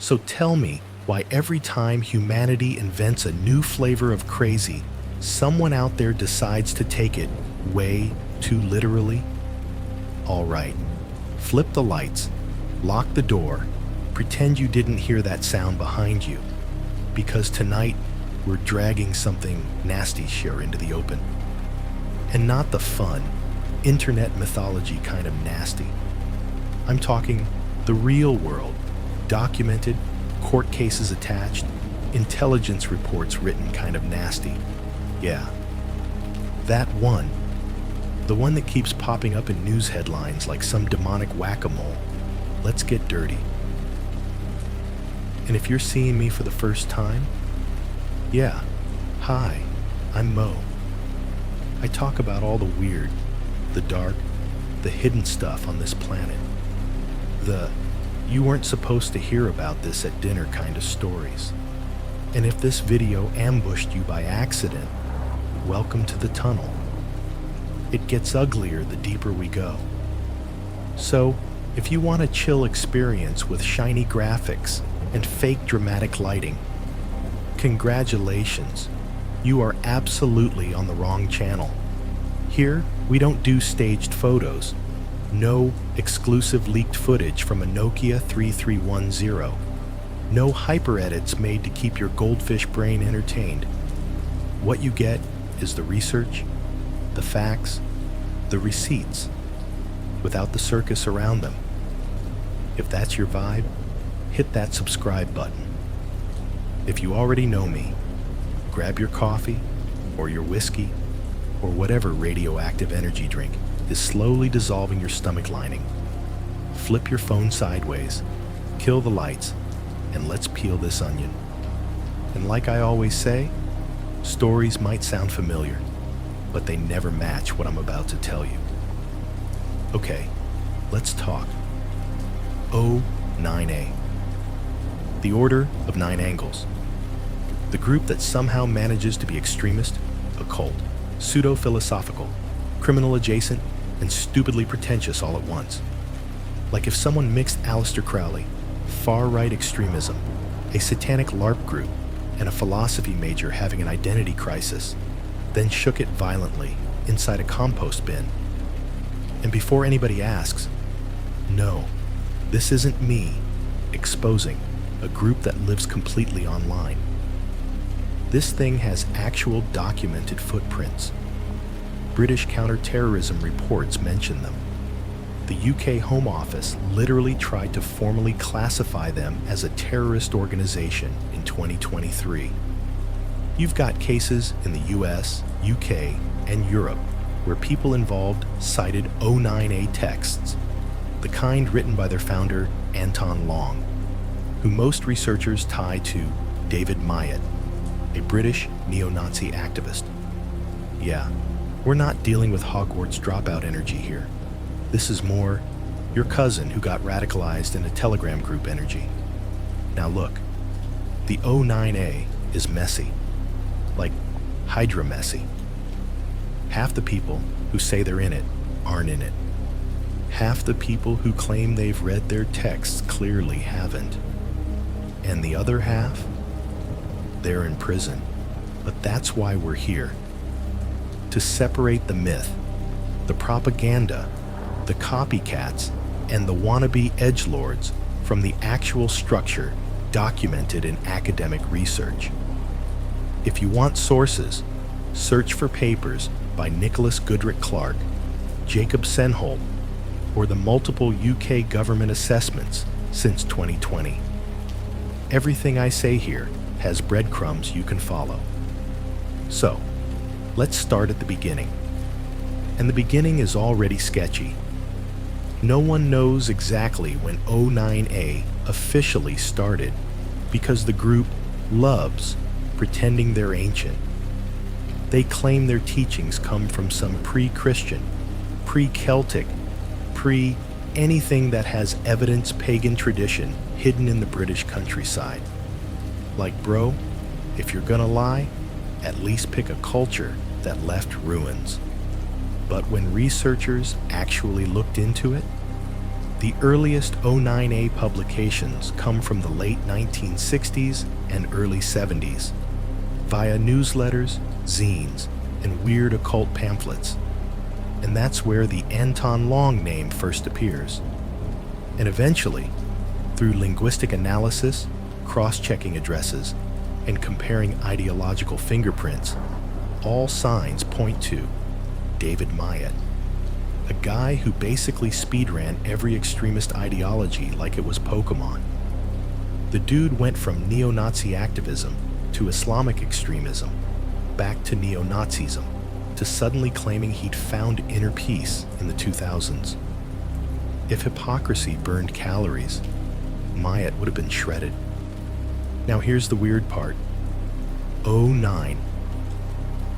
So tell me why every time humanity invents a new flavor of crazy, someone out there decides to take it way too literally? All right, flip the lights, lock the door, pretend you didn't hear that sound behind you, because tonight we're dragging something nasty here into the open. And not the fun, internet mythology kind of nasty. I'm talking the real world, documented, court cases attached, intelligence reports written kind of nasty. Yeah, that one. The one that keeps popping up in news headlines like some demonic whack-a-mole. Let's get dirty. And if you're seeing me for the first time, yeah, hi, I'm Mo. I talk about all the weird, the dark, the hidden stuff on this planet. The you weren't supposed to hear about this at dinner kind of stories. And if this video ambushed you by accident, welcome to the tunnel. It gets uglier the deeper we go. So, if you want a chill experience with shiny graphics and fake dramatic lighting, congratulations, you are absolutely on the wrong channel. Here, we don't do staged photos. No exclusive leaked footage from a Nokia 3310. No hyper edits made to keep your goldfish brain entertained. What you get is the research, the facts, the receipts, without the circus around them. If that's your vibe, hit that subscribe button. If you already know me, grab your coffee or your whiskey or whatever radioactive energy drink is slowly dissolving your stomach lining. Flip your phone sideways, kill the lights, and let's peel this onion. And like I always say, stories might sound familiar, but they never match what I'm about to tell you. Okay, let's talk. O9A. The Order of Nine Angles. The group that somehow manages to be extremist, occult, pseudo-philosophical, criminal adjacent, and stupidly pretentious all at once. Like if someone mixed Aleister Crowley, far-right extremism, a satanic LARP group, and a philosophy major having an identity crisis, then shook it violently inside a compost bin. And before anybody asks, no, this isn't me exposing a group that lives completely online. This thing has actual documented footprints. British counter-terrorism reports mention them. The UK Home Office literally tried to formally classify them as a terrorist organization in 2023. You've got cases in the US, UK, and Europe where people involved cited O9A texts, the kind written by their founder, Anton, who most researchers tie to David Myatt, a British neo-Nazi activist. Yeah, we're not dealing with Hogwarts dropout energy here. This is more your cousin who got radicalized in a Telegram group energy. Now look, the O9A is messy, like Hydra messy. Half the people who say they're in it aren't in it. Half the people who claim they've read their texts clearly haven't. And the other half, they're in prison. But that's why we're here. To separate the myth, the propaganda, the copycats, and the wannabe edgelords from the actual structure documented in academic research. If you want sources, search for papers by Nicholas Goodrick Clark, Jacob Senholt, or the multiple UK government assessments since 2020. Everything I say here has breadcrumbs you can follow. So, let's start at the beginning. And the beginning is already sketchy. No one knows exactly when O9A officially started because the group loves pretending they're ancient. They claim their teachings come from some pre-Christian, pre-Celtic, pre-anything that has evidence pagan tradition hidden in the British countryside. Like, bro, if you're gonna lie, at least pick a culture that left ruins. But when researchers actually looked into it, The earliest O9A publications come from the late 1960s and early 70s, via newsletters, zines, and weird occult pamphlets. And that's where the Anton Long name first appears. And eventually, through linguistic analysis, cross-checking addresses, and comparing ideological fingerprints, all signs point to David Myatt, a guy who basically speedran every extremist ideology like it was Pokemon. The dude went from neo-Nazi activism to Islamic extremism, back to neo-Nazism, to suddenly claiming he'd found inner peace in the 2000s. If hypocrisy burned calories, Myatt would have been shredded. Now here's the weird part. O9.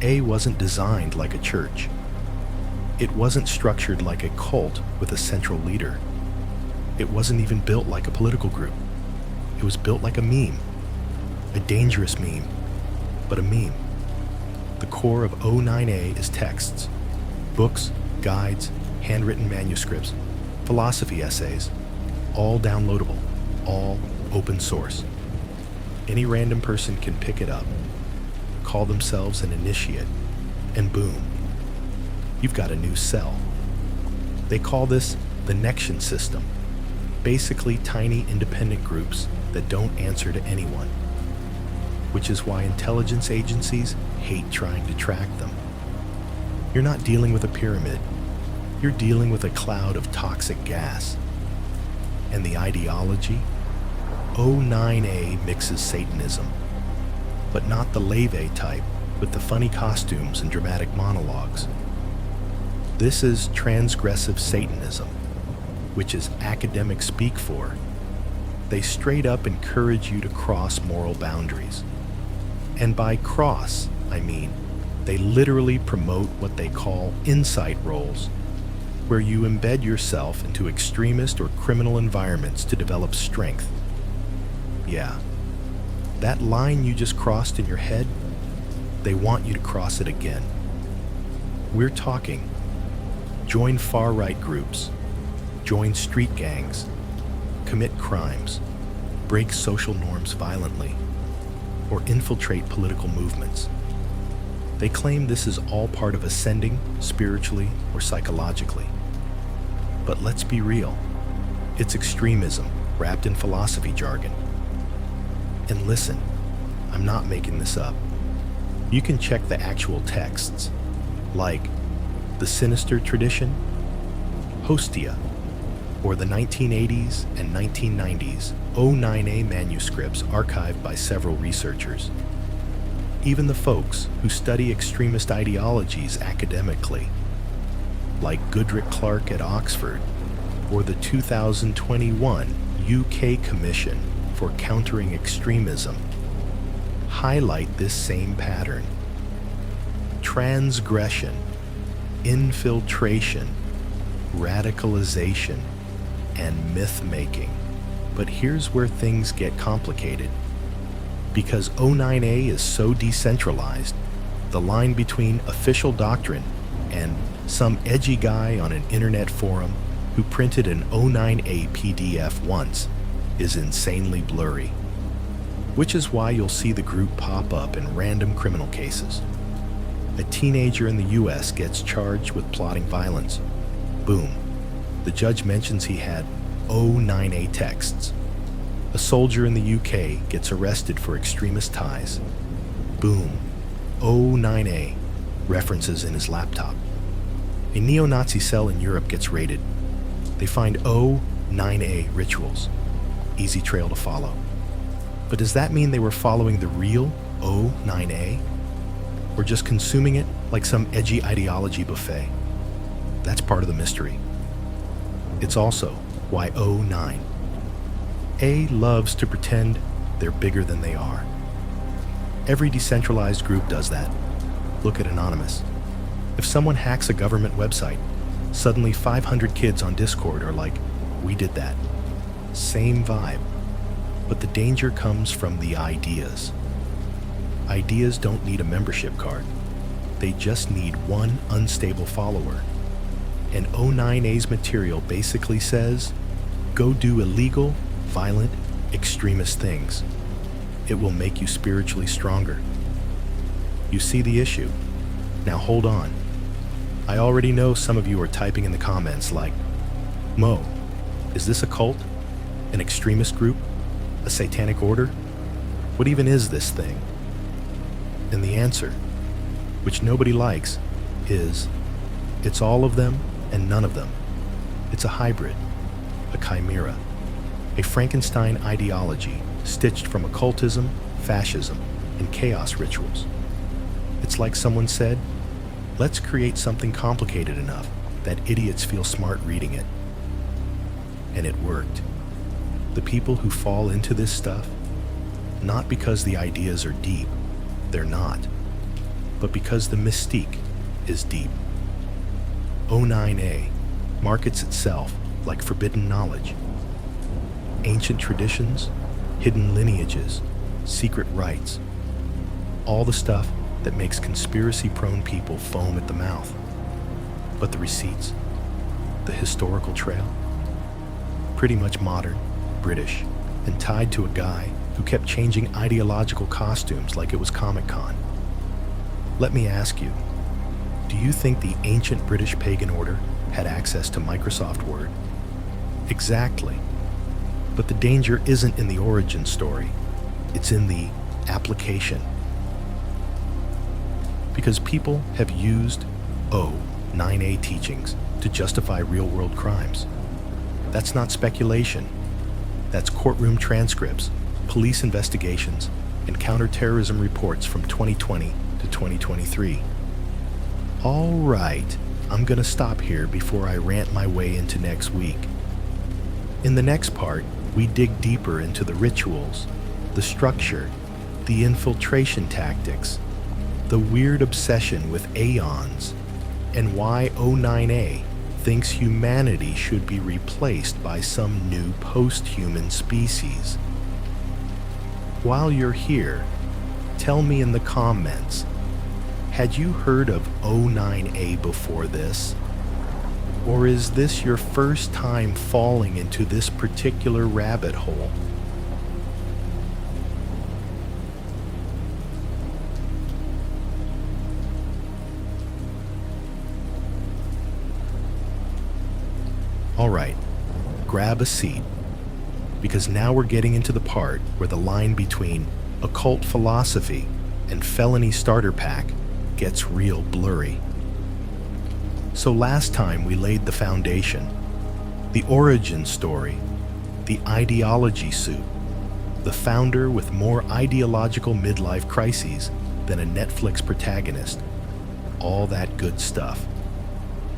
A wasn't designed like a church. It wasn't structured like a cult with a central leader. It wasn't even built like a political group. It was built like a meme. A dangerous meme, but a meme. The core of O9A is texts, books, guides, handwritten manuscripts, philosophy essays, all downloadable, all open source. Any random person can pick it up, call themselves an initiate, and boom, you've got a new cell. They call this the Nexion system, basically tiny independent groups that don't answer to anyone, which is why intelligence agencies hate trying to track them. You're not dealing with a pyramid, you're dealing with a cloud of toxic gas. And the ideology? O9A mixes Satanism, but not the Leve type with the funny costumes and dramatic monologues. This is transgressive Satanism, which is academic speak for. They straight up encourage you to cross moral boundaries. And by cross, I mean, they literally promote what they call insight roles, where you embed yourself into extremist or criminal environments to develop strength. Yeah, that line you just crossed in your head, they want you to cross it again. We're talking join far-right groups, join street gangs, commit crimes, break social norms violently, or infiltrate political movements. They claim this is all part of ascending spiritually or psychologically. But let's be real, it's extremism wrapped in philosophy jargon. And listen, I'm not making this up. You can check the actual texts, like the Sinister Tradition, Hostia, or the 1980s and 1990s O9A manuscripts archived by several researchers. Even the folks who study extremist ideologies academically, like Goodrick Clark at Oxford, or the 2021 UK Commission for Countering Extremism, highlight this same pattern. Transgression, infiltration, radicalization, and myth-making. But here's where things get complicated. Because O9A is so decentralized, the line between official doctrine and some edgy guy on an internet forum who printed an O9A PDF once is insanely blurry. Which is why you'll see the group pop up in random criminal cases. A teenager in the US gets charged with plotting violence. Boom. The judge mentions he had O9A texts. A soldier in the UK gets arrested for extremist ties. Boom. O9A references in his laptop. A neo-Nazi cell in Europe gets raided. They find O9A rituals. Easy trail to follow. But does that mean they were following the real O9A? Or just consuming it like some edgy ideology buffet? That's part of the mystery. It's also why O9. A loves to pretend they're bigger than they are. Every decentralized group does that. Look at Anonymous. If someone hacks a government website, suddenly 500 kids on Discord are like, "We did that." Same vibe. But the danger comes from the ideas. Ideas don't need a membership card. They just need one unstable follower. And O9A's material basically says, Go do illegal, violent, extremist things. It will make you spiritually stronger. You see the issue? Now hold on. I already know some of you are typing in the comments like, Mo, is this a cult? An extremist group? A satanic order? What even is this thing? And the answer, which nobody likes, is it's all of them and none of them. It's a hybrid, a chimera, a Frankenstein ideology stitched from occultism, fascism, and chaos rituals. It's like someone said, let's create something complicated enough that idiots feel smart reading it. And it worked. The people who fall into this stuff, not because the ideas are deep, they're not, but because the mystique is deep. O9A markets itself like forbidden knowledge. Ancient traditions, hidden lineages, secret rites, all the stuff that makes conspiracy-prone people foam at the mouth. But the receipts, the historical trail, pretty much modern, British, and tied to a guy who kept changing ideological costumes like it was Comic-Con. Let me ask you, do you think the ancient British pagan order had access to Microsoft Word? Exactly. But the danger isn't in the origin story, it's in the application. Because people have used O9A teachings to justify real-world crimes. That's not speculation. That's courtroom transcripts, police investigations, and counterterrorism reports from 2020 to 2023. All right, I'm gonna stop here before I rant my way into next week. In the next part, we dig deeper into the rituals, the structure, the infiltration tactics, the weird obsession with aeons, and why O9A thinks humanity should be replaced by some new post-human species. While you're here, tell me in the comments, had you heard of O9A before this? Or is this your first time falling into this particular rabbit hole? All right, grab a seat, because now we're getting into the part where the line between occult philosophy and felony starter pack gets real blurry. So last time we laid the foundation, the origin story, the ideology suit, the founder with more ideological midlife crises than a Netflix protagonist, all that good stuff.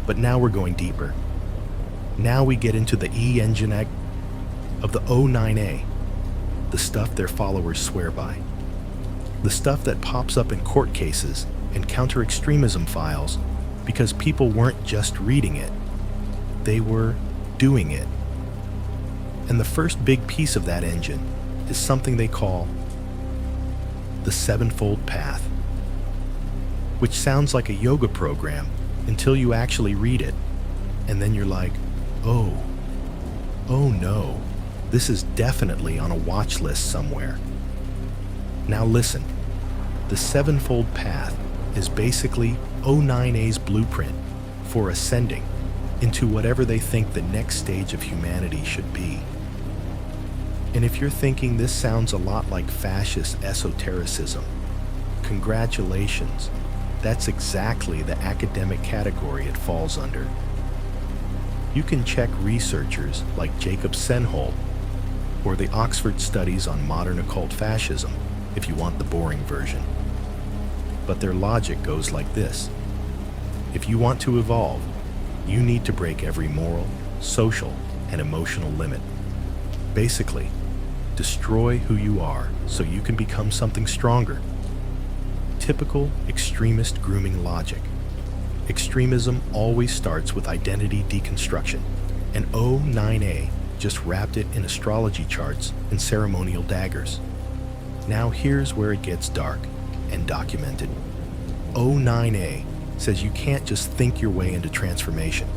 But now we're going deeper. Now we get into the engine of the O9A, the stuff their followers swear by, the stuff that pops up in court cases and counter-extremism files because people weren't just reading it, they were doing it. And the first big piece of that engine is something they call the sevenfold path, which sounds like a yoga program until you actually read it, and then you're like, oh no, this is definitely on a watch list somewhere. Now listen, the sevenfold path is basically O9A's blueprint for ascending into whatever they think the next stage of humanity should be. And if you're thinking this sounds a lot like fascist esotericism, congratulations, that's exactly the academic category it falls under. You can check researchers like Jacob Senholt or the Oxford Studies on Modern Occult Fascism if you want the boring version. But their logic goes like this. If you want to evolve, you need to break every moral, social, and emotional limit. Basically, destroy who you are so you can become something stronger. Typical extremist grooming logic. Extremism always starts with identity deconstruction, and O9A just wrapped it in astrology charts and ceremonial daggers. Now here's where it gets dark and documented. O9A says you can't just think your way into transformation.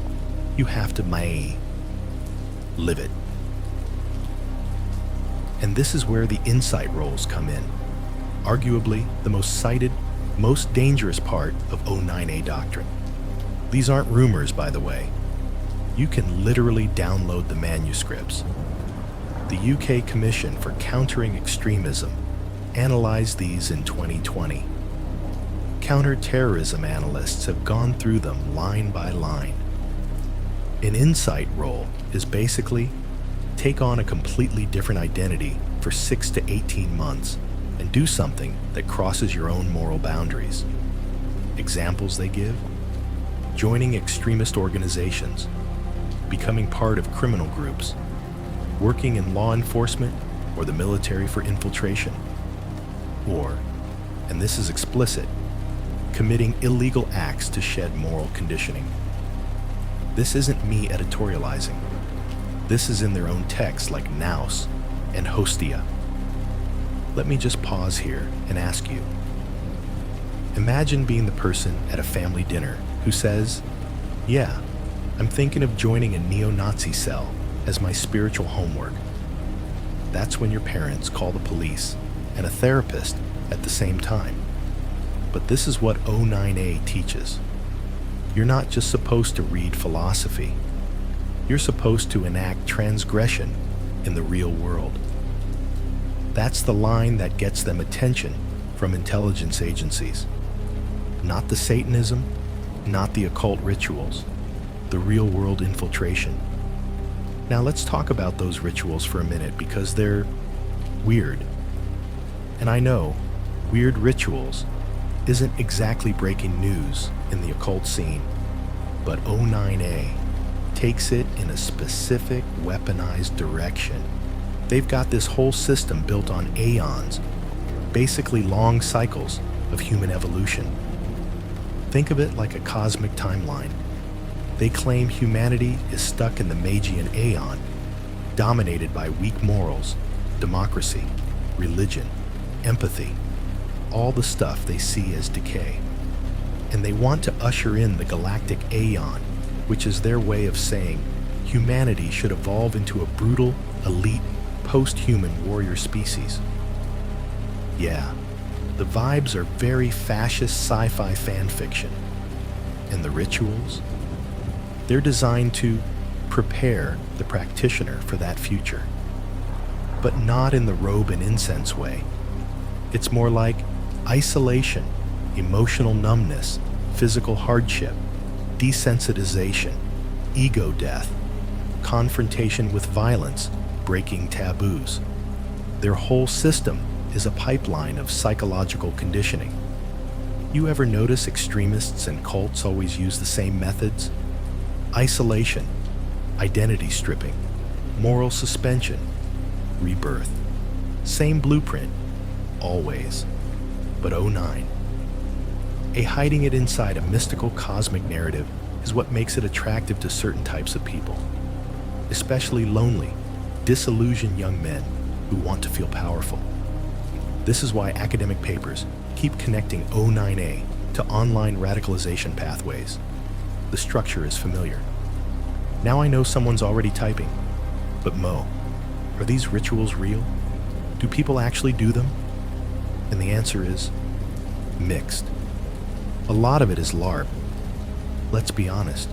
You have to live it. And this is where the insight roles come in. Arguably, the most cited, most dangerous part of O9A doctrine. These aren't rumors, by the way. You can literally download the manuscripts. The UK Commission for Countering Extremism analyzed these in 2020. Counter-terrorism analysts have gone through them line by line. An insight role is basically take on a completely different identity for 6 to 18 months and do something that crosses your own moral boundaries. Examples they give: joining extremist organizations, becoming part of criminal groups, working in law enforcement or the military for infiltration, or, and this is explicit, committing illegal acts to shed moral conditioning. This isn't me editorializing. This is in their own texts like Nous and Hostia. Let me just pause here and ask you. Imagine being the person at a family dinner who says, "Yeah, I'm thinking of joining a neo-Nazi cell as my spiritual homework." That's when your parents call the police and a therapist at the same time. But this is what O9A teaches. You're not just supposed to read philosophy. You're supposed to enact transgression in the real world. That's the line that gets them attention from intelligence agencies. Not the Satanism, not the occult rituals, the real world infiltration. Now let's talk about those rituals for a minute because they're weird. And I know weird rituals isn't exactly breaking news in the occult scene, but O9A takes it in a specific weaponized direction. They've got this whole system built on aeons, basically long cycles of human evolution. Think of it like a cosmic timeline. They claim humanity is stuck in the Magian aeon, dominated by weak morals, democracy, religion, empathy, all the stuff they see as decay. And they want to usher in the galactic aeon, which is their way of saying humanity should evolve into a brutal, elite, post-human warrior species. Yeah, the vibes are very fascist sci-fi fan fiction. And the rituals? They're designed to prepare the practitioner for that future. But not in the robe and incense way. It's more like isolation, emotional numbness, physical hardship, desensitization, ego death, confrontation with violence, breaking taboos. Their whole system is a pipeline of psychological conditioning. You ever notice extremists and cults always use the same methods? Isolation, identity stripping, moral suspension, rebirth. Same blueprint, always. But O9. Hiding it inside a mystical cosmic narrative is what makes it attractive to certain types of people, especially lonely, disillusioned young men who want to feel powerful. This is why academic papers keep connecting O9A to online radicalization pathways. The structure is familiar. Now I know someone's already typing, but Mo, are these rituals real? Do people actually do them? And the answer is mixed. A lot of it is LARP. Let's be honest.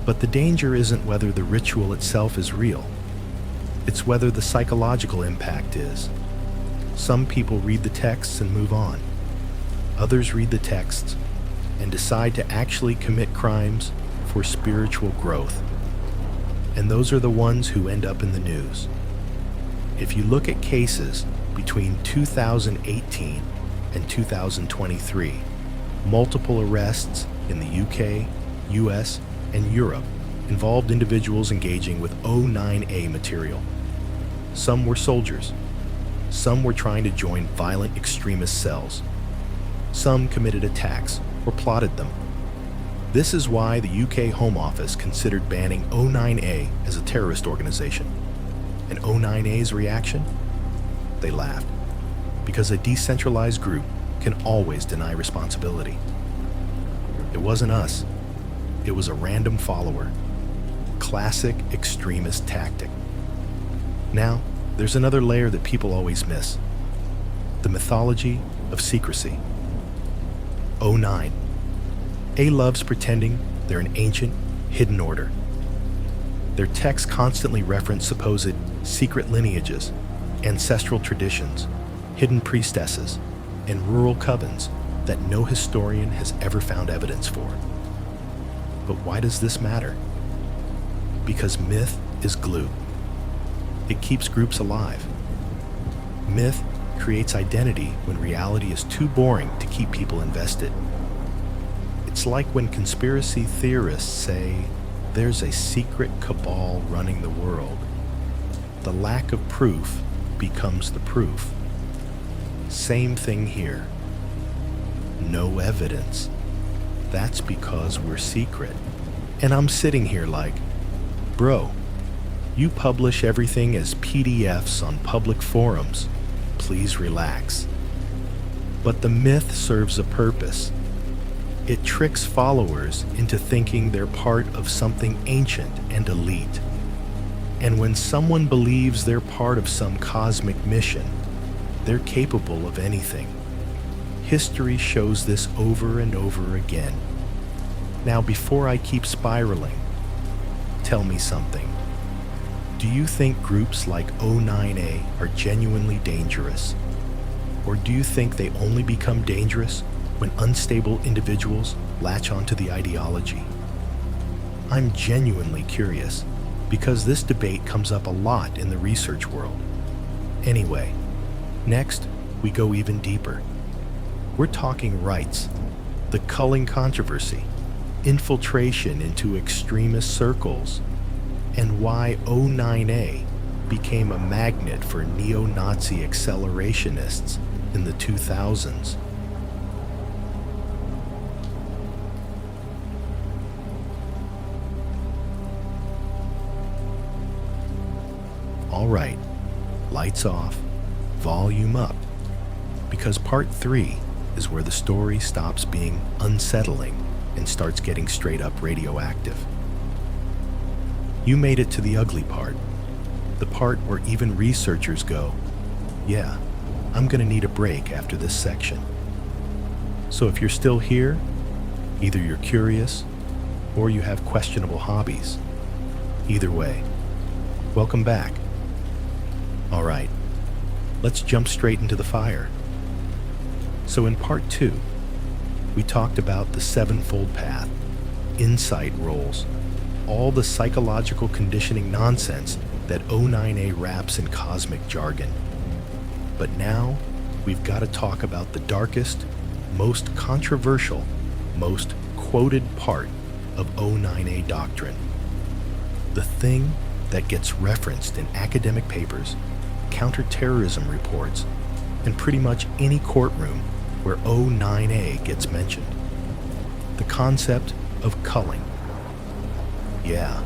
But the danger isn't whether the ritual itself is real. It's whether the psychological impact is. Some people read the texts and move on. Others read the texts and decide to actually commit crimes for spiritual growth. And those are the ones who end up in the news. If you look at cases between 2018 and 2023, multiple arrests in the UK, US, and Europe involved individuals engaging with O9A material. Some were soldiers. Some were trying to join violent extremist cells. Some committed attacks or plotted them. This is why the UK Home Office considered banning O9A as a terrorist organization. And O9A's reaction? They laughed. Because a decentralized group can always deny responsibility. It wasn't us. It was a random follower. Classic extremist tactic. Now, there's another layer that people always miss: the mythology of secrecy. O9. A loves pretending they're an ancient, hidden order. Their texts constantly reference supposed secret lineages, ancestral traditions, hidden priestesses, and rural covens that no historian has ever found evidence for. But why does this matter? Because myth is glue. It keeps groups alive. Myth creates identity when reality is too boring to keep people invested. It's like when conspiracy theorists say there's a secret cabal running the world. The lack of proof becomes the proof. Same thing here. No evidence. That's because we're secret. And I'm sitting here like, bro, you publish everything as PDFs on public forums. Please relax. But the myth serves a purpose. It tricks followers into thinking they're part of something ancient and elite. And when someone believes they're part of some cosmic mission, they're capable of anything. History shows this over and over again. Now, before I keep spiraling, tell me something. Do you think groups like O9A are genuinely dangerous? Or do you think they only become dangerous when unstable individuals latch onto the ideology? I'm genuinely curious, because this debate comes up a lot in the research world. Anyway, next we go even deeper. We're talking rights, the culling controversy, infiltration into extremist circles, and why O9A became a magnet for neo-Nazi accelerationists in the 2000s. All right, lights off, volume up, because part 3 is where the story stops being unsettling and starts getting straight up radioactive. You made it to the ugly part, the part where even researchers go, yeah, I'm gonna need a break after this section. So if you're still here, either you're curious or you have questionable hobbies. Either way, welcome back. All right, let's jump straight into the fire. So in part 2, we talked about the sevenfold path, insight roles, all the psychological conditioning nonsense that O9A wraps in cosmic jargon. But now, we've got to talk about the darkest, most controversial, most quoted part of O9A doctrine. The thing that gets referenced in academic papers, counterterrorism reports, and pretty much any courtroom where O9A gets mentioned. The concept of culling. Yeah,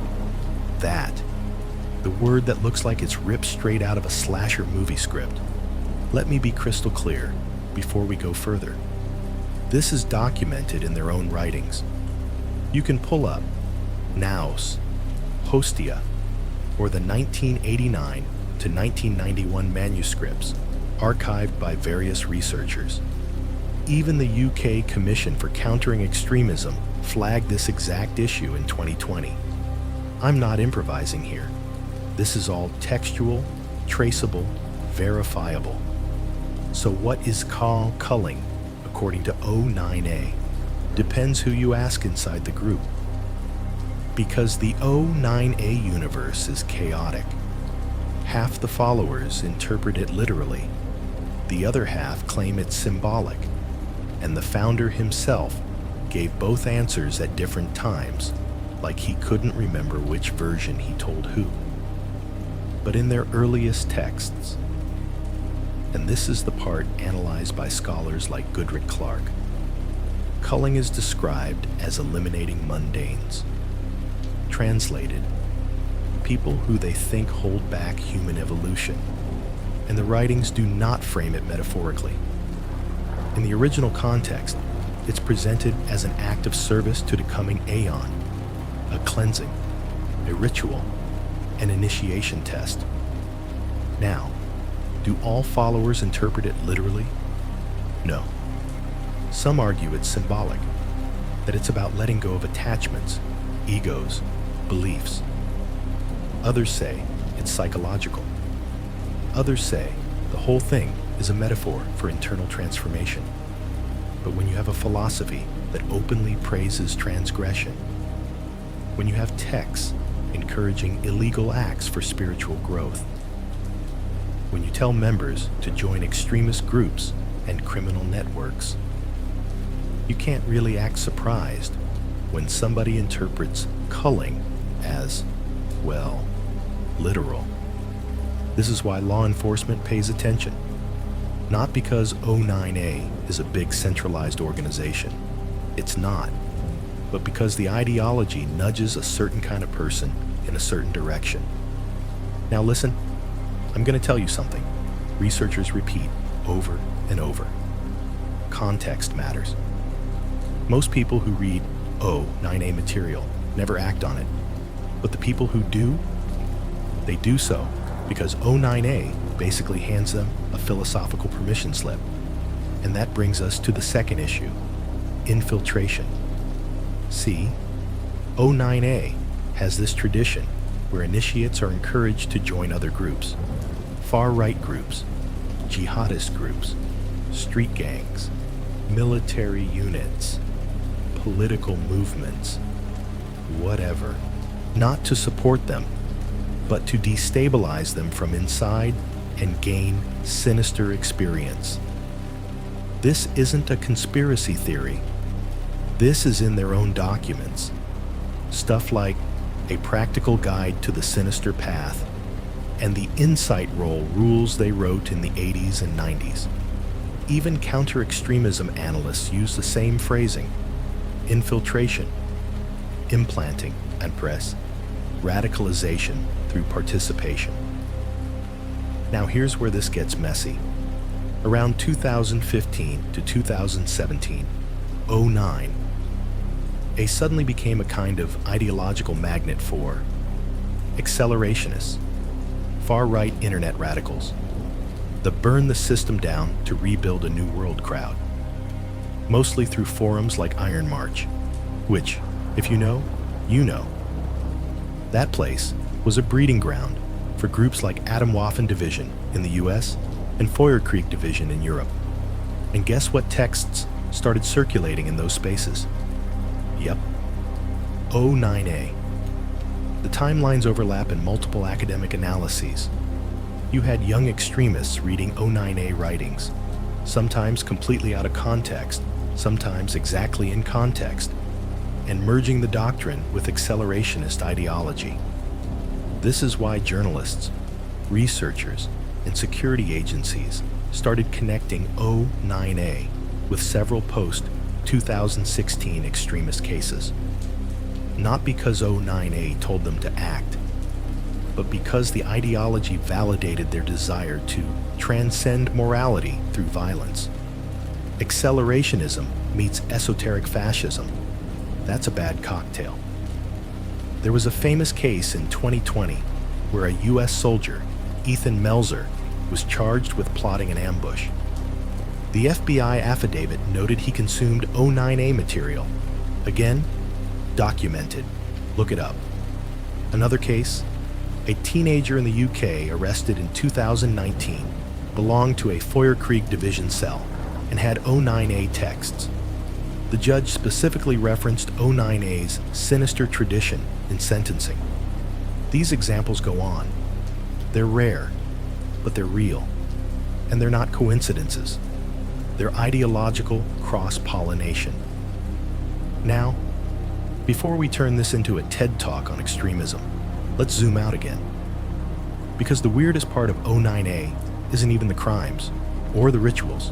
that. The word that looks like it's ripped straight out of a slasher movie script. Let me be crystal clear before we go further. This is documented in their own writings. You can pull up Naus, Hostia, or the 1989 to 1991 manuscripts archived by various researchers. Even the UK Commission for Countering Extremism flagged this exact issue in 2020. I'm not improvising here. This is all textual, traceable, verifiable. So what is culling, according to O9A? Depends who you ask inside the group. Because the O9A universe is chaotic. Half the followers interpret it literally. The other half claim it's symbolic. And the founder himself gave both answers at different times, like he couldn't remember which version he told who. But in their earliest texts, and this is the part analyzed by scholars like Goodrick Clark, culling is described as eliminating mundanes. Translated, people who they think hold back human evolution, and the writings do not frame it metaphorically. In the original context, it's presented as an act of service to the coming aeon, a cleansing, a ritual, an initiation test. Now, do all followers interpret it literally? No. Some argue it's symbolic, that it's about letting go of attachments, egos, beliefs. Others say it's psychological. Others say the whole thing is a metaphor for internal transformation. But when you have a philosophy that openly praises transgression, when you have texts encouraging illegal acts for spiritual growth, when you tell members to join extremist groups and criminal networks, you can't really act surprised when somebody interprets culling as, well, literal. This is why law enforcement pays attention. Not because O9A is a big centralized organization. It's not. But because the ideology nudges a certain kind of person in a certain direction. Now listen, I'm going to tell you something researchers repeat over and over. Context matters. Most people who read O9A material never act on it. But the people who do, they do so because O9A basically hands them a philosophical permission slip. And that brings us to the second issue, infiltration. See, O9A has this tradition where initiates are encouraged to join other groups, far-right groups, jihadist groups, street gangs, military units, political movements, whatever. Not to support them, but to destabilize them from inside and gain sinister experience. This isn't a conspiracy theory. This is in their own documents. Stuff like A Practical Guide to the Sinister Path and the Insight Roll rules they wrote in the 80s and 90s. Even counter-extremism analysts use the same phrasing: infiltration, implanting, and press, radicalization through participation. Now here's where this gets messy. Around 2015 to 2017, O9A suddenly became a kind of ideological magnet for accelerationists, far-right internet radicals, the burn the system down to rebuild a new world crowd, mostly through forums like Iron March, which, if you know, you know. That place was a breeding ground for groups like Atomwaffen Division in the US and Feuer Krieg Division in Europe. And guess what texts started circulating in those spaces? Yep, O9A. The timelines overlap in multiple academic analyses. You had young extremists reading O9A writings, sometimes completely out of context, sometimes exactly in context, and merging the doctrine with accelerationist ideology. This is why journalists, researchers, and security agencies started connecting O9A with several post-2016 extremist cases. Not because O9A told them to act, but because the ideology validated their desire to transcend morality through violence. Accelerationism meets esoteric fascism. That's a bad cocktail. There was a famous case in 2020 where a US soldier, Ethan Melzer, was charged with plotting an ambush. The FBI affidavit noted he consumed O9A material. Again, documented. Look it up. Another case, a teenager in the UK arrested in 2019 belonged to a Feuer Krieg Division cell and had O9A texts. The judge specifically referenced O9A's sinister tradition in sentencing. These examples go on. They're rare, but they're real. And they're not coincidences. They're ideological cross-pollination. Now, before we turn this into a TED Talk on extremism, let's zoom out again. Because the weirdest part of O9A isn't even the crimes or the rituals.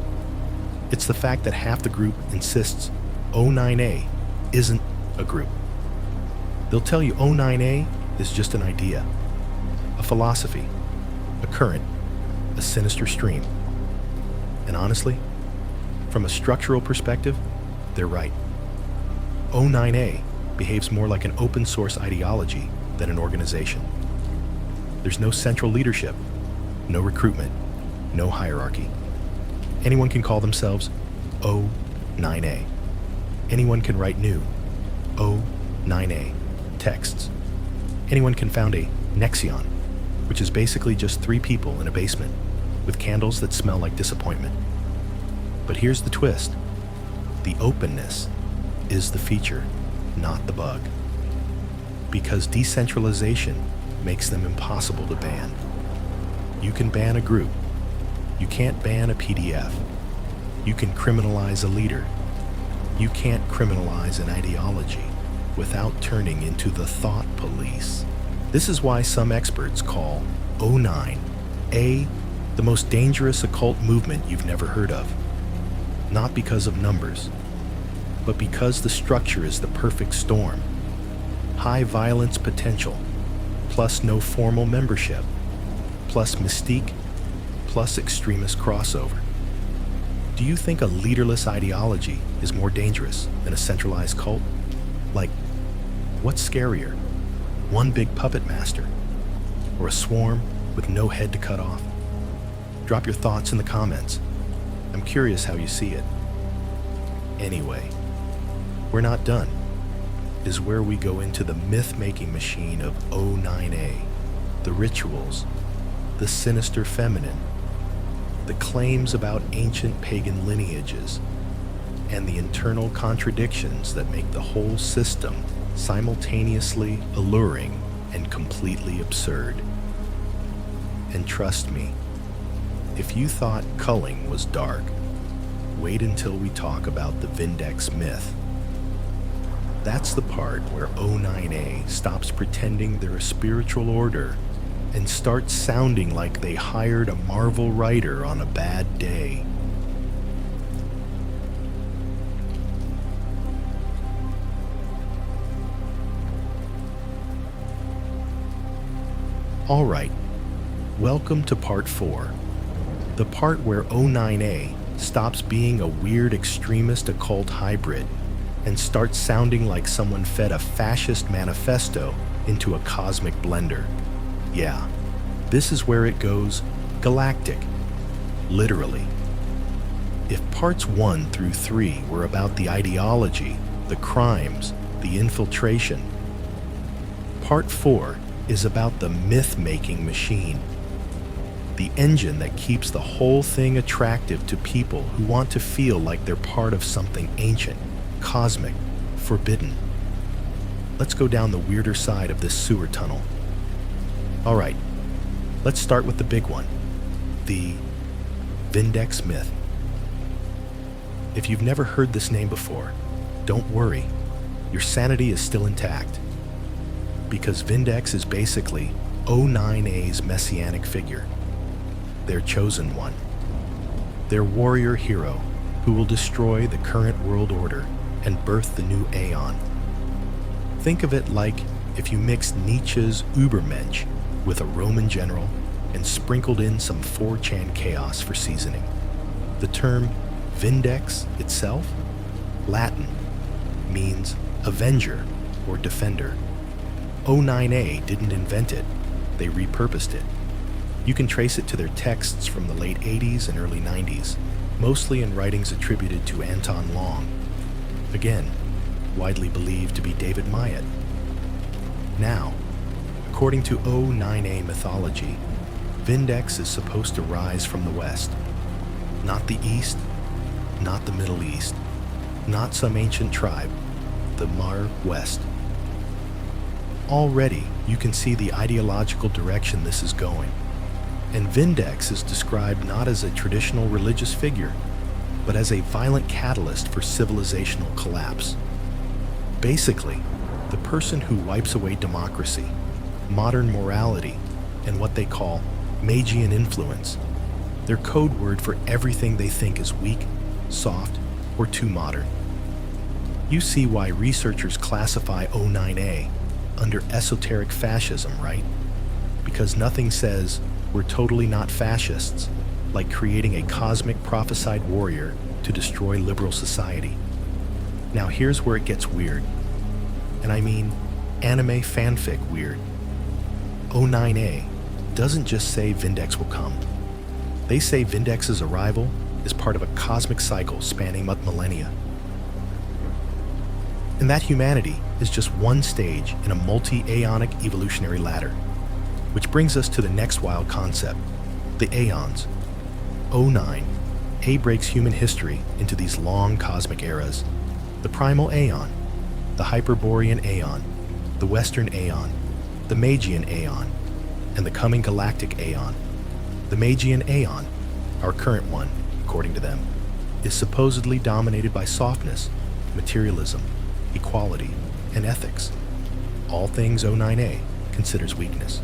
It's the fact that half the group insists O9A isn't a group. They'll tell you O9A is just an idea, a philosophy, a current, a sinister stream. And honestly, from a structural perspective, they're right. O9A behaves more like an open source ideology than an organization. There's no central leadership, no recruitment, no hierarchy. Anyone can call themselves O9A. Anyone can write new O9A texts. Anyone can found a Nexion, which is basically just 3 people in a basement with candles that smell like disappointment. But here's the twist. The openness is the feature, not the bug. Because decentralization makes them impossible to ban. You can ban a group. You can't ban a PDF. You can criminalize a leader. You can't criminalize an ideology without turning into the thought police. This is why some experts call O9A the most dangerous occult movement you've never heard of. Not because of numbers, but because the structure is the perfect storm. High violence potential, plus no formal membership, plus mystique, plus extremist crossover. Do you think a leaderless ideology is more dangerous than a centralized cult? Like, what's scarier? One big puppet master, or a swarm with no head to cut off? Drop your thoughts in the comments. I'm curious how you see it. Anyway, we're not done. Is where we go into the myth-making machine of O9A, the rituals, the sinister feminine, the claims about ancient pagan lineages, and the internal contradictions that make the whole system simultaneously alluring and completely absurd. And trust me, if you thought culling was dark, wait until we talk about the Vindex myth. That's the part where O9A stops pretending they're a spiritual order and starts sounding like they hired a Marvel writer on a bad day. All right, welcome to part 4, the part where O9A stops being a weird extremist occult hybrid and starts sounding like someone fed a fascist manifesto into a cosmic blender. Yeah, this is where it goes galactic, literally. If parts 1 through 3 were about the ideology, the crimes, the infiltration, part 4 is about the myth-making machine, the engine that keeps the whole thing attractive to people who want to feel like they're part of something ancient, cosmic, forbidden. Let's go down the weirder side of this sewer tunnel. All right, let's start with the big one, the Vindex myth. If you've never heard this name before, don't worry, your sanity is still intact. Because Vindex is basically O9A's messianic figure, their chosen one, their warrior hero who will destroy the current world order and birth the new Aeon. Think of it like if you mixed Nietzsche's Übermensch with a Roman general and sprinkled in some 4chan chaos for seasoning. The term Vindex itself, Latin, means avenger or defender. O9A didn't invent it, they repurposed it. You can trace it to their texts from the late 80s and early 90s, mostly in writings attributed to Anton Long, again, widely believed to be David Mamet. Now, according to O9A mythology, Vindex is supposed to rise from the west, not the east, not the Middle East, not some ancient tribe, the Mar West. Already, you can see the ideological direction this is going. And Vindex is described not as a traditional religious figure, but as a violent catalyst for civilizational collapse. Basically, the person who wipes away democracy, modern morality, and what they call Magian influence, their code word for everything they think is weak, soft, or too modern. You see why researchers classify O9A under esoteric fascism, right? Because nothing says we're totally not fascists, like creating a cosmic prophesied warrior to destroy liberal society. Now here's where it gets weird. And I mean anime fanfic weird. O9A doesn't just say Vindex will come. They say Vindex's arrival is part of a cosmic cycle spanning millennia. And that humanity is just one stage in a multi-aeonic evolutionary ladder. Which brings us to the next wild concept, the aeons. O9A breaks human history into these long cosmic eras. The primal aeon, the Hyperborean aeon, the Western aeon, the Magian aeon, and the coming galactic aeon. The Magian aeon, our current one, according to them, is supposedly dominated by softness, materialism, equality, and ethics. All things O9A considers weakness.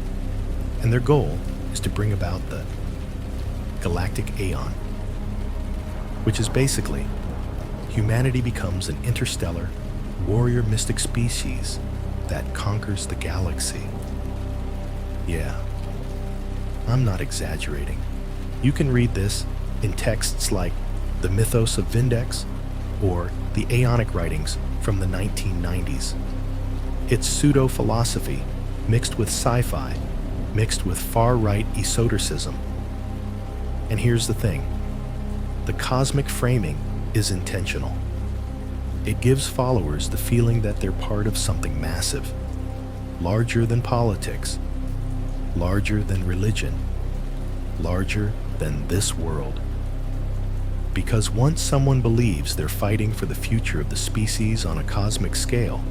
And their goal is to bring about the galactic aeon, which is basically humanity becomes an interstellar, warrior mystic species that conquers the galaxy. Yeah, I'm not exaggerating. You can read this in texts like the Mythos of Vindex or the Aeonic writings from the 1990s. It's pseudo-philosophy mixed with sci-fi, mixed with far-right esotericism. And here's the thing. The cosmic framing is intentional. It gives followers the feeling that they're part of something massive, larger than politics, larger than religion, larger than this world. Because once someone believes they're fighting for the future of the species on a cosmic scale,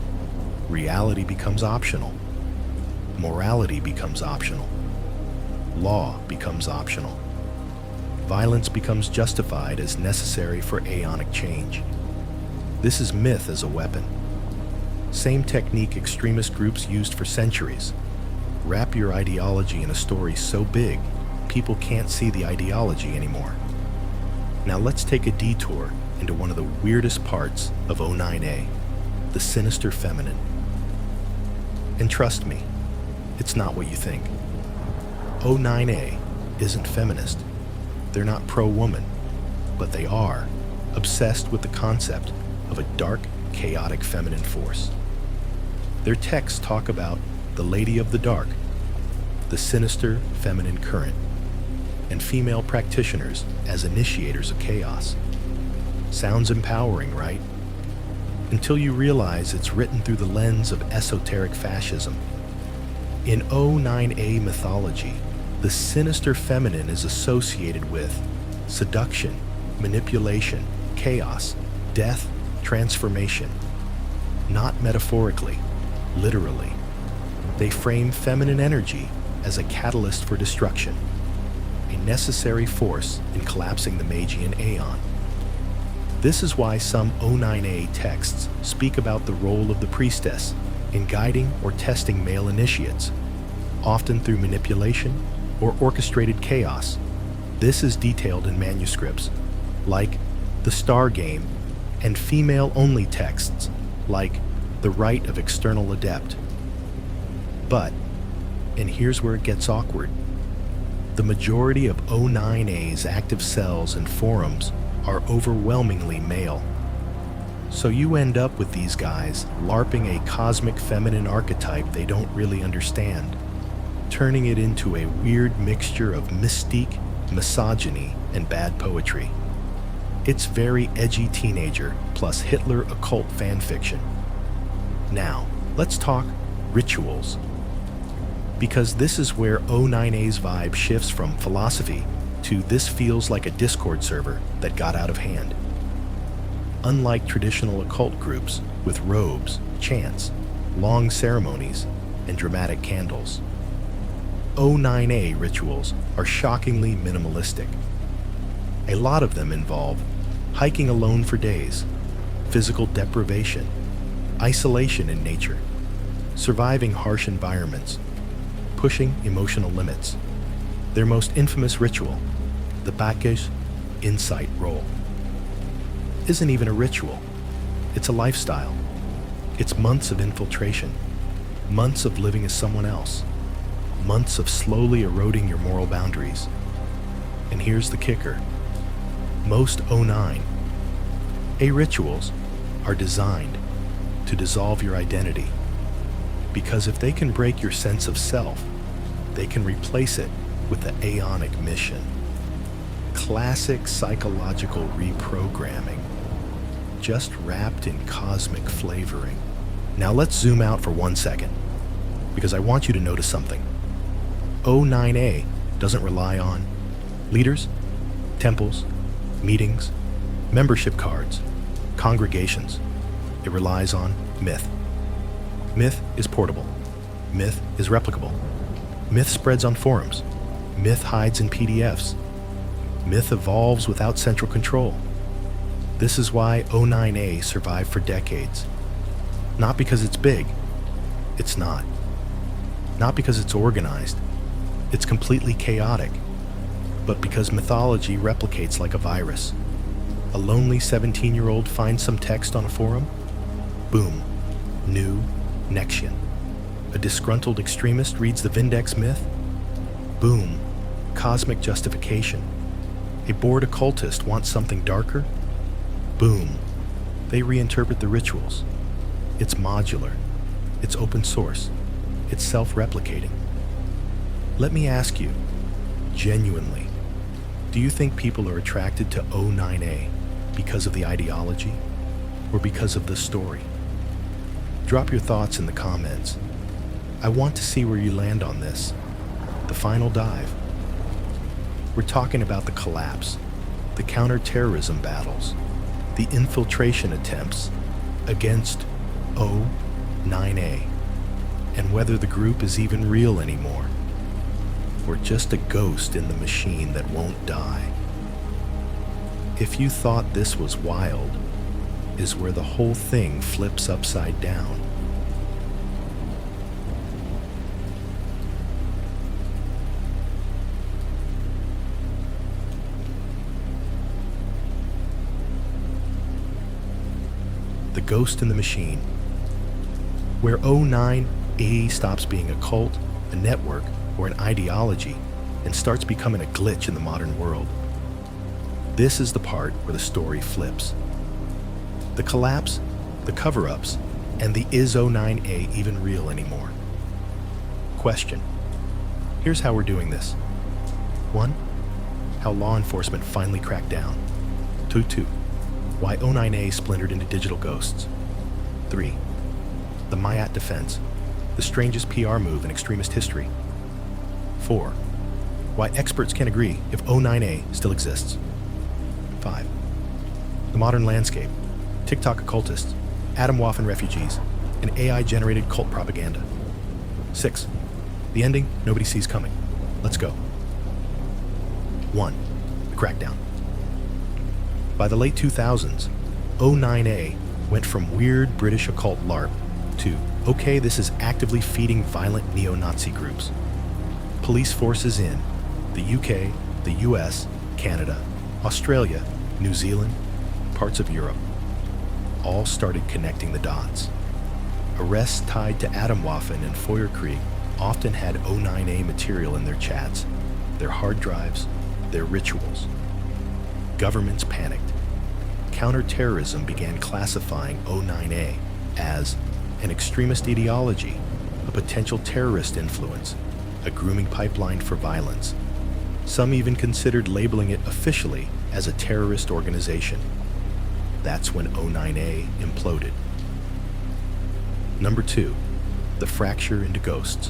reality becomes optional. Morality becomes optional. Law becomes optional. Violence becomes justified as necessary for aeonic change. This is myth as a weapon. Same technique extremist groups used for centuries. Wrap your ideology in a story so big, people can't see the ideology anymore. Now let's take a detour into one of the weirdest parts of O9A, the sinister feminine. And trust me, it's not what you think. O9A isn't feminist. They're not pro-woman, but they are obsessed with the concept of a dark, chaotic feminine force. Their texts talk about the Lady of the Dark, the sinister feminine current, and female practitioners as initiators of chaos. Sounds empowering, right? Until you realize it's written through the lens of esoteric fascism. In O9A mythology, the sinister feminine is associated with seduction, manipulation, chaos, death, transformation. Not metaphorically, literally. They frame feminine energy as a catalyst for destruction, a necessary force in collapsing the Magian aeon. This is why some O9A texts speak about the role of the priestess in guiding or testing male initiates, often through manipulation or orchestrated chaos. This is detailed in manuscripts, like The Star Game, and female-only texts, like The Rite of External Adept. But, and here's where it gets awkward, the majority of O9A's active cells and forums are overwhelmingly male. So you end up with these guys LARPing a cosmic feminine archetype they don't really understand, turning it into a weird mixture of mystique, misogyny, and bad poetry. It's very edgy teenager plus Hitler occult fanfiction. Now, let's talk rituals. Because this is where O9A's vibe shifts from philosophy to this feels like a Discord server that got out of hand. Unlike traditional occult groups with robes, chants, long ceremonies, and dramatic candles, O9A rituals are shockingly minimalistic. A lot of them involve hiking alone for days, physical deprivation, isolation in nature, surviving harsh environments, pushing emotional limits. Their most infamous ritual, the Bakish Insight Roll, isn't even a ritual. It's a lifestyle. It's months of infiltration, months of living as someone else, months of slowly eroding your moral boundaries. And here's the kicker. Most O9A rituals are designed to dissolve your identity, because if they can break your sense of self, they can replace it with the Aeonic mission. Classic psychological reprogramming, just wrapped in cosmic flavoring. Now let's zoom out for 1 second, because I want you to notice something. O9A doesn't rely on leaders, temples, meetings, membership cards, congregations. It relies on myth. Myth is portable. Myth is replicable. Myth spreads on forums. Myth hides in PDFs. Myth evolves without central control. This is why O9A survived for decades. Not because it's big. It's not. Not because it's organized. It's completely chaotic. But because mythology replicates like a virus. A lonely 17-year-old finds some text on a forum. Boom. New Nexion. A disgruntled extremist reads the Vindex myth. Boom. Cosmic justification. A bored occultist wants something darker. Boom. They reinterpret the rituals. It's modular. It's open source. It's self-replicating. Let me ask you, genuinely, do you think people are attracted to O9A because of the ideology or because of the story? Drop your thoughts in the comments. I want to see where you land on this. The final dive. We're talking about the collapse, the counter-terrorism battles, the infiltration attempts against O9A, and whether the group is even real anymore, or just a ghost in the machine that won't die. If you thought this was wild, is where the whole thing flips upside down. The ghost in the machine, where O9A stops being a cult, a network, or an ideology, and starts becoming a glitch in the modern world. This is the part where the story flips. The collapse, the cover-ups, and the is O9A even real anymore? Question. Here's how we're doing this. 1. How law enforcement finally cracked down. 2. Why O9A splintered into digital ghosts. 3. The Mayat defense, the strangest PR move in extremist history. 4. Why experts can't agree if O9A still exists. 5. The modern landscape, TikTok occultists, Atomwaffen refugees, and AI-generated cult propaganda. 6. The ending nobody sees coming. Let's go. 1. The crackdown. By the late 2000s, O9A went from weird British occult LARP to, okay, this is actively feeding violent neo-Nazi groups. Police forces in the UK, the US, Canada, Australia, New Zealand, parts of Europe, all started connecting the dots. Arrests tied to Atomwaffen and Feuerkrieg often had O9A material in their chats, their hard drives, their rituals. Governments panicked. Counterterrorism began classifying O9A as an extremist ideology, a potential terrorist influence, a grooming pipeline for violence. Some even considered labeling it officially as a terrorist organization. That's when O9A imploded. Number 2, the fracture into ghosts.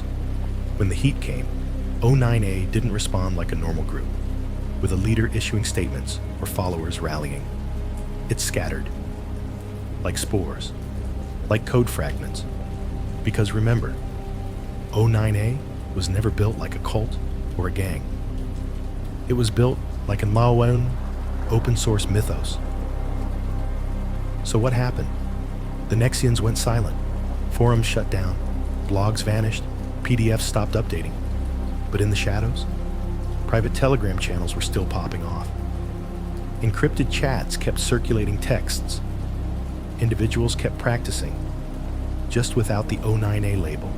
When the heat came, O9A didn't respond like a normal group, with a leader issuing statements or followers rallying. It scattered, like spores, like code fragments. Because remember, O9A was never built like a cult or a gang. It was built like an O9A open source mythos. So what happened? The Nexians went silent. Forums shut down. Blogs vanished. PDFs stopped updating. But in the shadows, private Telegram channels were still popping off. Encrypted chats kept circulating texts. Individuals kept practicing, just without the O9A label.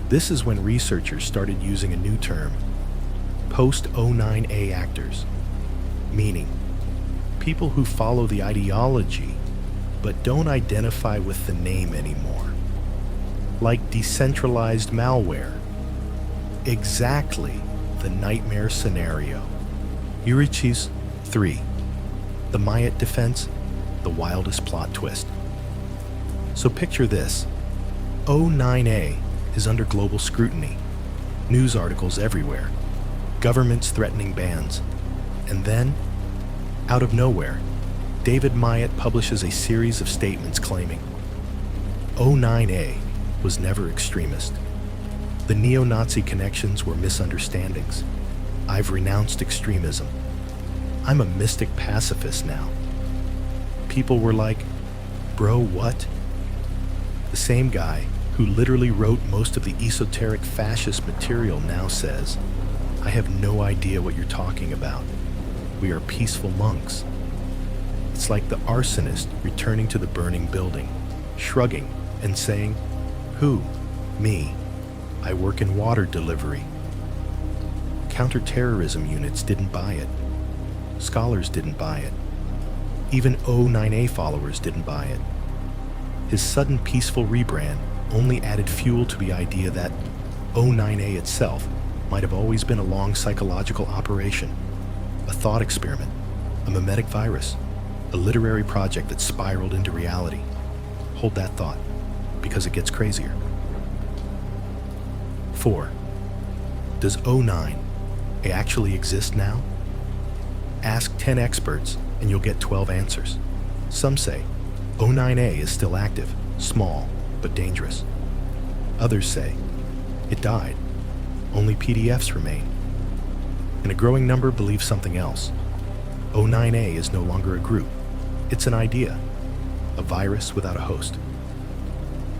This is when researchers started using a new term, post-O9A actors, meaning people who follow the ideology but don't identify with the name anymore, like decentralized malware, Exactly the nightmare scenario. Urichis 3. The Mayat defense, the wildest plot twist. So picture this. O9A is under global scrutiny. News articles everywhere. Governments threatening bans. And then, out of nowhere, David Mayat publishes a series of statements claiming O9A was never extremist. The neo-Nazi connections were misunderstandings. I've renounced extremism. I'm a mystic pacifist now. People were like, bro, what? The same guy who literally wrote most of the esoteric fascist material now says, I have no idea what you're talking about. We are peaceful monks. It's like the arsonist returning to the burning building, shrugging and saying, who? Me. I work in water delivery. Counter-terrorism units didn't buy it. Scholars didn't buy it. Even O9A followers didn't buy it. His sudden peaceful rebrand only added fuel to the idea that O9A itself might have always been a long psychological operation, a thought experiment, a mimetic virus, a literary project that spiraled into reality. Hold that thought, because it gets crazier. 4. Does O9A actually exist now? Ask 10 experts and you'll get 12 answers. Some say O9A is still active, small, but dangerous. Others say it died. Only PDFs remain. And a growing number believe something else. O9A is no longer a group. It's an idea, a virus without a host.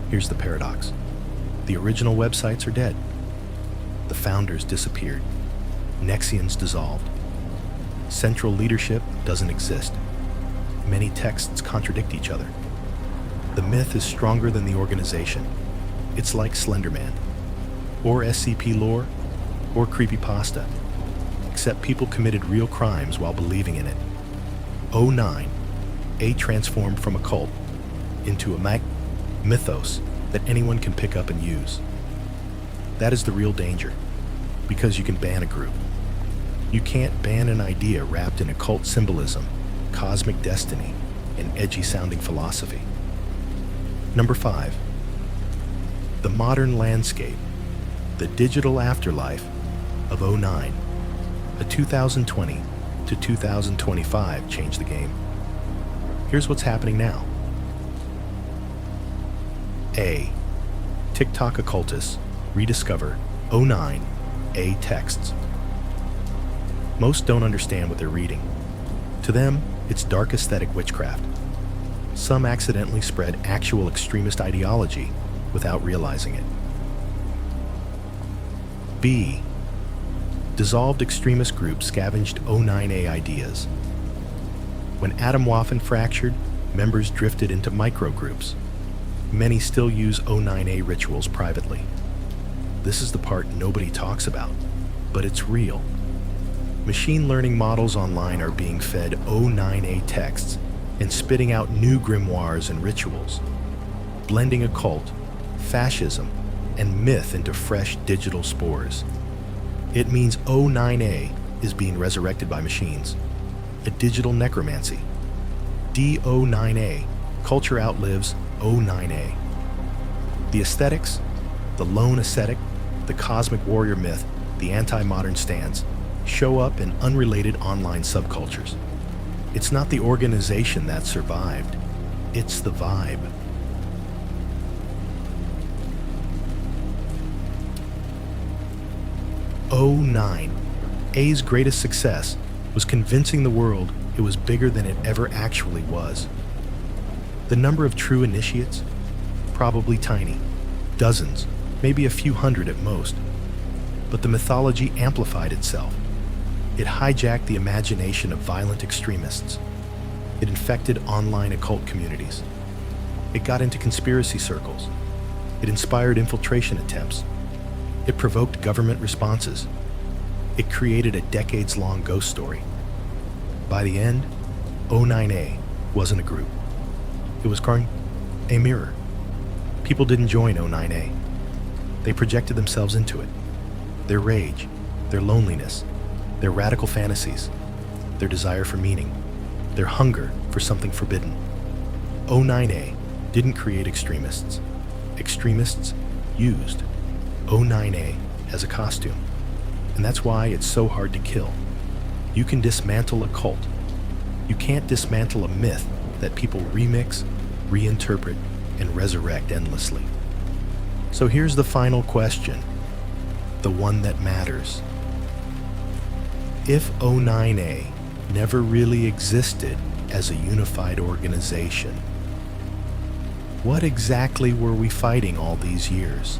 Here's the paradox. The original websites are dead. The founders disappeared. Nexians dissolved. Central leadership doesn't exist. Many texts contradict each other. The myth is stronger than the organization. It's like Slenderman, or SCP lore, or creepypasta, except people committed real crimes while believing in it. O9A transformed from occult into a mythos that anyone can pick up and use. That is the real danger, because you can ban a group. You can't ban an idea wrapped in occult symbolism, cosmic destiny, and edgy-sounding philosophy. Number 5. The modern landscape, the digital afterlife of O9. A 2020 to 2025 changed the game. Here's what's happening now. A. TikTok occultists rediscover O9A texts. Most don't understand what they're reading. To them, it's dark aesthetic witchcraft. Some accidentally spread actual extremist ideology without realizing it. B. Dissolved extremist groups scavenged O9A ideas. When Atomwaffen fractured, members drifted into microgroups. Many still use O9A rituals privately. This is the part nobody talks about, but it's real. Machine learning models online are being fed O9A texts and spitting out new grimoires and rituals, blending occult, fascism, and myth into fresh digital spores. It means O9A is being resurrected by machines, a digital necromancy. D-O9A, culture outlives O9A. The aesthetics, the lone ascetic, the cosmic warrior myth, the anti-modern stance, show up in unrelated online subcultures. It's not the organization that survived, it's the vibe. O9A's greatest success was convincing the world it was bigger than it ever actually was. The number of true initiates? Probably tiny. Dozens, maybe a few hundred at most. But the mythology amplified itself. It hijacked the imagination of violent extremists. It infected online occult communities. It got into conspiracy circles. It inspired infiltration attempts. It provoked government responses. It created a decades-long ghost story. By the end, O9A wasn't a group. It was a mirror. People didn't join O9A. They projected themselves into it. their rage, their loneliness, their radical fantasies, their desire for meaning, their hunger for something forbidden. O9A didn't create extremists. Extremists used O9A as a costume. And that's why it's so hard to kill. You can dismantle a cult. You can't dismantle a myth that people remix, reinterpret, and resurrect endlessly. So here's the final question, the one that matters. If O9A never really existed as a unified organization, what exactly were we fighting all these years?